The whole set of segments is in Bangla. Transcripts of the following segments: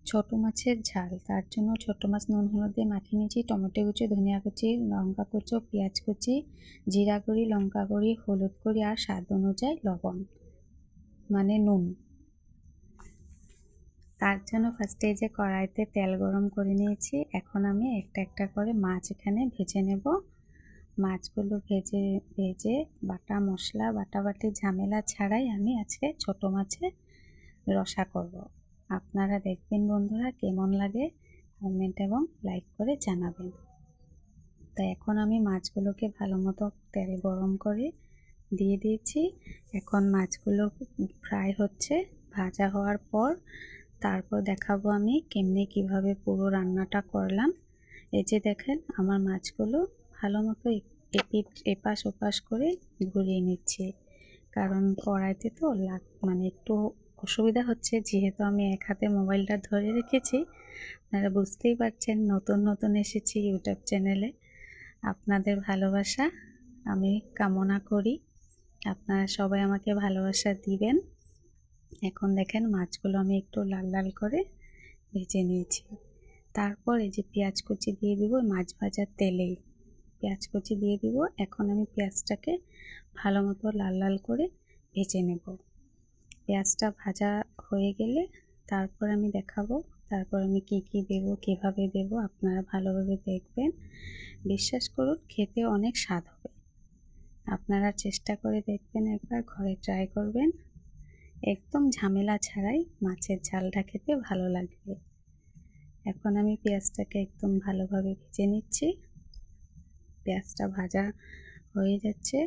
ছোট মাছের ঝাল, তার জন্য ছোট মাছ নুন হলুদ দিয়ে মাখিয়ে নিয়েছি। টমেটো কুচি, ধনিয়া কুচি, লঙ্কা কুচো, পেঁয়াজ কুচি, জিরা গুঁড়ি, লঙ্কা গুঁড়ি, হলুদ গুঁড়ি আর স্বাদ অনুযায়ী লবণ মানে নুন। তার জন্য ফার্স্টে যে কড়াইতে তেল গরম করে নিয়েছি। এখন আমি একটা একটা করে মাছ এখানে ভেজে নেব। মাছগুলো ভেজে ভেজে বাটা মশলা বাটাবাটি ঝামেলা ছাড়াই আমি আজকে ছোট মাছের রসা করব। আপনারা দেখবেন বন্ধুরা, কেমন লাগে কমেন্ট এবং লাইক করে জানাবেন। তো এখন আমি মাছগুলোকে ভালো মতো তেল গরম করে দিয়ে দিয়েছি। এখন মাছগুলো ফ্রাই হচ্ছে। ভাজা হওয়ার পর তারপর দেখাবো আমি কিভাবে পুরো রান্নাটা করলাম। এই যে দেখেন, আমার মাছগুলো ভালো মতো এপাশ ওপাশ করে ঘুরিয়ে নিচ্ছি, কারণ কড়াইতে তো একটু অসুবিধা হচ্ছে, যেহেতু আমি এক হাতে মোবাইলটা ধরে রেখেছি। আপনারা বুঝতেই পারছেন, নতুন এসেছি ইউটিউব চ্যানেলে। আপনাদের ভালোবাসা আমি কামনা করি, আপনারা সবাই আমাকে ভালোবাসা দিবেন। এখন দেখেন মাছগুলো আমি একটু লাল লাল করে ভেজে নিয়েছি। তারপর এই যে পেঁয়াজ কুচি দিয়ে দিব, মাছ ভাজার তেলেই পেঁয়াজ কুচি দিয়ে দিব। এখন আমি পেঁয়াজটাকে ভালো মতো লাল লাল করে ভেজে নেব। পেঁয়াজটা ভাজা হয়ে গেলে তারপর আমি দেখাবো, তারপর আমি কি দেব, কিভাবে দেব, আপনারা ভালোভাবে দেখবেন। বিশ্বাস করুন, খেতে অনেক স্বাদ হবে। আপনারা চেষ্টা করে দেখবেন, একবার ঘরে ট্রাই করবেন। একদম ঝামেলা ছাড়াই মাছের ঝালটা খেতে ভালো লাগবে। এখন আমি পেঁয়াজটাকে একদম ভালোভাবে ভেজে নিচ্ছি। পেঁয়াজটা ভাজা হয়ে যাচ্ছে।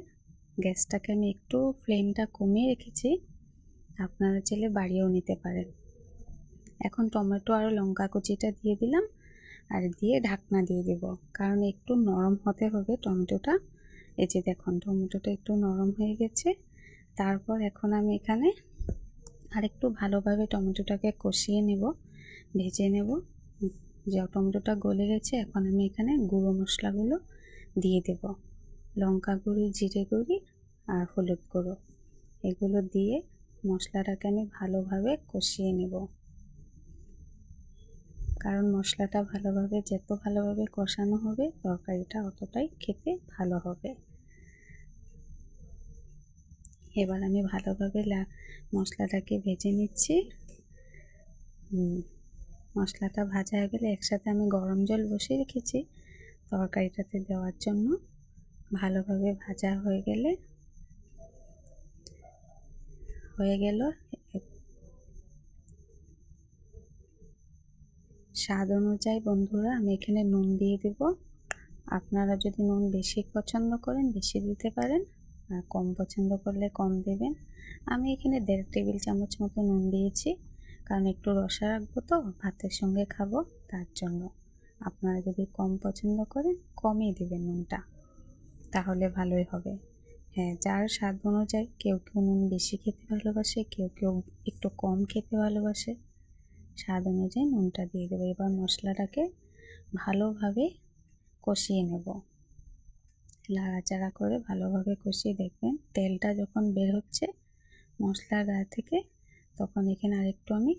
গ্যাসটাকে আমি একটু ফ্লেমটা কমিয়ে রেখেছি, আপনারা চাইলে বাড়িয়েও নিতে পারেন। এখন টমেটো আর লঙ্কা কুচিটা দিয়ে দিলাম, আর দিয়ে ঢাকনা দিয়ে দেব, কারণ একটু নরম হতে হবে টমেটোটা। এই যে দেখুন, টমেটোটা একটু নরম হয়ে গেছে। তারপর এখন আমি এখানে আরেকটু ভালোভাবে টমেটোটাকে কষিয়ে নেব, ভেজে নেব। যে টমেটোটা গলে গেছে, এখন আমি এখানে গুঁড়ো মশলাগুলো দিয়ে দেব। লঙ্কা গুঁড়ি, জিরে গুঁড়ি আর হলুদ গুঁড়ো, এগুলো দিয়ে মশলাটাকে আমি ভালোভাবে কষিয়ে নেব, কারণ মশলাটা যত ভালোভাবে কষানো হবে তরকারিটা অতটাই খেতে ভালো হবে। এবার আমি ভালোভাবে মশলাটাকে ভেজে নিচ্ছি। মশলাটা ভাজা হয়ে গেলে একসাথে আমি গরম জল বসিয়ে রেখেছি তরকারিটাতে দেওয়ার জন্য। ভালোভাবে ভাজা হয়ে গেল। স্বাদ অনুযায়ী বন্ধুরা আমি এখানে নুন দিয়ে দেব। আপনারা যদি নুন বেশি পছন্দ করেন বেশি দিতে পারেন, আর কম পছন্দ করলে কম দেবেন। আমি এখানে 1.5 টেবিল চামচ মতো নুন দিয়েছি, কারণ একটু রসা রাখবো তো, ভাতের সঙ্গে খাবো, তার জন্য। আপনারা যদি কম পছন্দ করেন কমই দেবেন নুনটা, তাহলে ভালোই হবে। হ্যাঁ, যার স্বাদ অনুযায়ী, কেউ নুন বেশি খেতে ভালোবাসে, কেউ একটু কম খেতে ভালোবাসে। স্বাদ অনুযায়ী নুনটা দিয়ে দেবো। এবার মশলাটাকে ভালোভাবে কষিয়ে নেব, নাড়াচাড়া করে ভালোভাবে কষিয়ে দেখবেন তেলটা যখন বের হচ্ছে মশলার গা থেকে, তখন এখানে আরেকটু আমি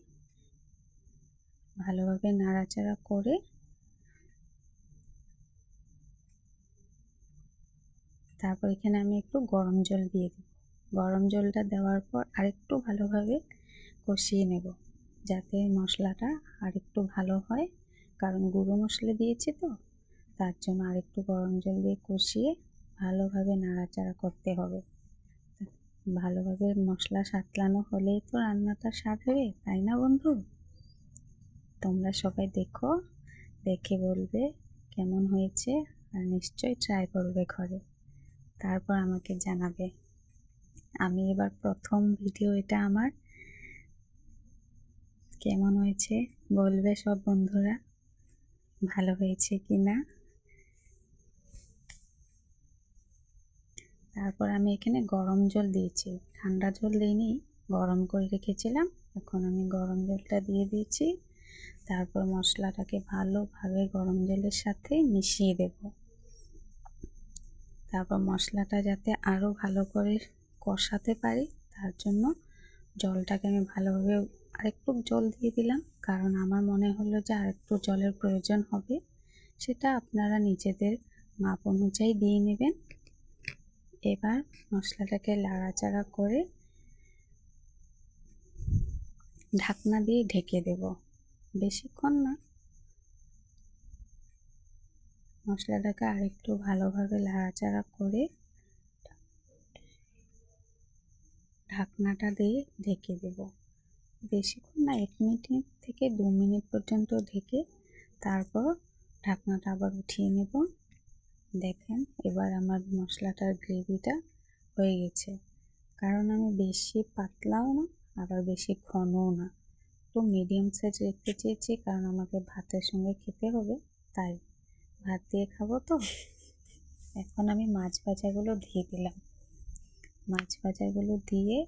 ভালোভাবে নাড়াচাড়া করে তারপর এখানে আমি একটু গরম জল দিয়ে দেব। গরম জলটা দেওয়ার পর আরেকটু ভালোভাবে কষিয়ে নেব, যাতে মশলাটা আরেকটু ভালো হয়, কারণ গুঁড়ো মশলা দিয়েছি তো, তার জন্য আরেকটু গরম জল দিয়ে কষিয়ে ভালোভাবে নাড়াচাড়া করতে হবে। ভালোভাবে মশলা সাতলানো হলেই তো রান্নাটা স্বাদ হবে, তাই না বন্ধু? তোমরা সবাই দেখো, দেখে বলবে কেমন হয়েছে, আর নিশ্চয়ই ট্রাই করবে ঘরে, তারপর আমাকে জানাবে। আমি এবার প্রথম ভিডিও এটা আমার, কেমন হয়েছে বলবে সব বন্ধুরা, ভালো হয়েছে কি না। তারপর আমি এখানে গরম জল দিয়েছি, ঠান্ডা জল দিইনি, গরম করে রেখেছিলাম। এখন আমি গরম জলটা দিয়ে দিয়েছি। তারপর মশলাটাকে ভালোভাবে গরম জলের সাথে মিশিয়ে দেব। তারপর মশলাটা যাতে আরও ভালো করে কষাতে পারি, তার জন্য জলটাকে আমি ভালোভাবে আরেকটু জল দিয়ে দিলাম, কারণ আমার মনে হলো যে আরেকটু জলের প্রয়োজন হবে। সেটা আপনারা নিজেদের মাপ অনুযায়ী দিয়ে নেবেন। এবার মশলাটাকে নাড়াচাড়া করে ঢাকনা দিয়ে ঢেকে দেব। বেশিক্ষণ না, মশলাটাকে আরেকটু ভালোভাবে নাড়াচাড়া করে ঢাকনাটা দিয়ে ঢেকে দেব। বেশিক্ষণ না, 1 মিনিট থেকে 2 মিনিট পর্যন্ত ঢেকে তারপর ঢাকনাটা আবার উঠিয়ে নেব। দেখেন এবার আমার মশলাটার গ্রেভিটা হয়ে গেছে। কারণ আমি বেশি পাতলাও না আবার বেশি ঘনও না, একটু মিডিয়াম সাইজ রাখতে চেয়েছি, কারণ আমাকে ভাতের সঙ্গে খেতে হবে, তাই ভাত দিয়ে খাবো তো। এখন আমি মাছ ভাজাগুলো দিয়ে দিলাম। মাছ ভাজাগুলো দিয়ে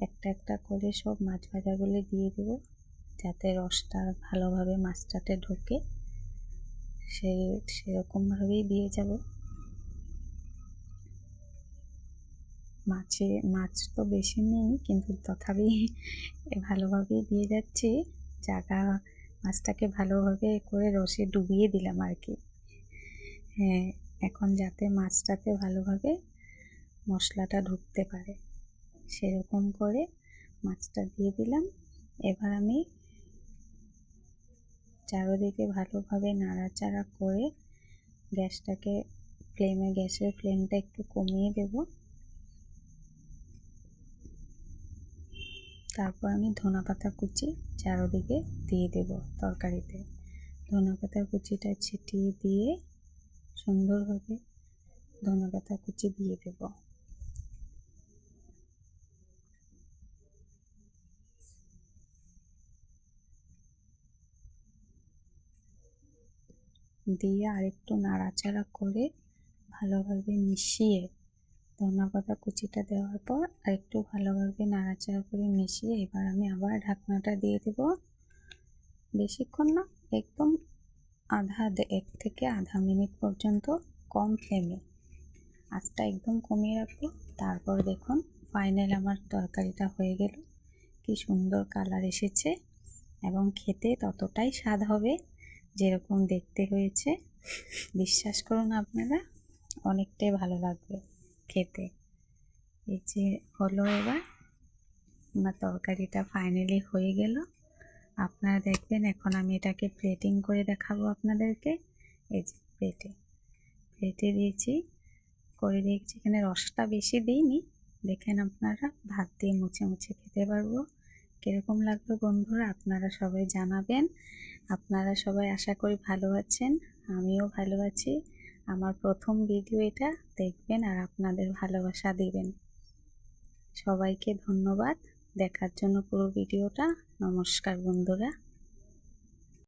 একটা একটা করে সব মাছ ভাজাগুলো দিয়ে দেবো, যাতে রসটা ভালোভাবে মাছটাতে ঢোকে। সেরকমভাবেই দিয়ে যাব। মাছ তো বেশি নেই, কিন্তু তথাপি ভালোভাবেই দিয়ে যাচ্ছি। মাছটাকে ভালোভাবে করে রসে ডুবিয়ে দিলাম আর কি। হ্যাঁ, এখন যাতে মাছটাতে ভালোভাবে মশলাটা ঢুকতে পারে সেরকম করে মাছটা দিয়ে দিলাম। এবার আমি চারিদিকে ভালোভাবে নাড়াচাড়া করে গ্যাসের ফ্লেমটা একটু কমিয়ে দেব। তারপর আমি ধনেপাতা কুচি চারিদিকে দিয়ে দেব তরকারিতে। ধনেপাতা কুচিটা ছিটিয়ে দিয়ে সুন্দরভাবে ধনেপাতা কুচি দিয়ে দেব। দিয়ে আরেকটু নাড়াচাড়া করে ভালোভাবে মিশিয়ে, ধনেপাতা কুচিটা দেওয়ার পর আরেকটু ভালোভাবে নাড়াচাড়া করে মিশিয়ে এবার আমি আবার ঢাকনাটা দিয়ে দেব। বেশিক্ষণ না, একদম 1 থেকে আধা মিনিট পর্যন্ত কম ফ্লেমে আঁচটা একদম কমিয়ে রাখবো। তারপর দেখুন ফাইনাল আমার তরকারিটা হয়ে গেল। কি সুন্দর কালার এসেছে এবং খেতে ততটাই স্বাদ হবে যেরকম দেখতে হয়েছে। বিশ্বাস করুন আপনারা, অনেকটাই ভালো লাগবে খেতে। এই যে হলো, এবার আমার তরকারিটা ফাইনালি হয়ে গেল। আপনারা দেখবেন, এখন আমি এটাকে প্লেটিং করে দেখাবো আপনাদেরকে। এই যে প্লেটে দিয়েছি, এখানে রসটা বেশি দিইনি। দেখেন আপনারা, ভাত দিয়ে মুছে মুছে খেতে পারবো। কীরকম লাগবে বন্ধুরা আপনারা সবাই জানাবেন। আপনারা সবাই আশা করি ভালো আছেন, আমিও ভালো আছি। আমার প্রথম ভিডিও এটা দেখবেন আর আপনাদের ভালোবাসা দিবেন। সবাইকে ধন্যবাদ দেখার জন্য পুরো ভিডিওটা। নমস্কার বন্ধুরা।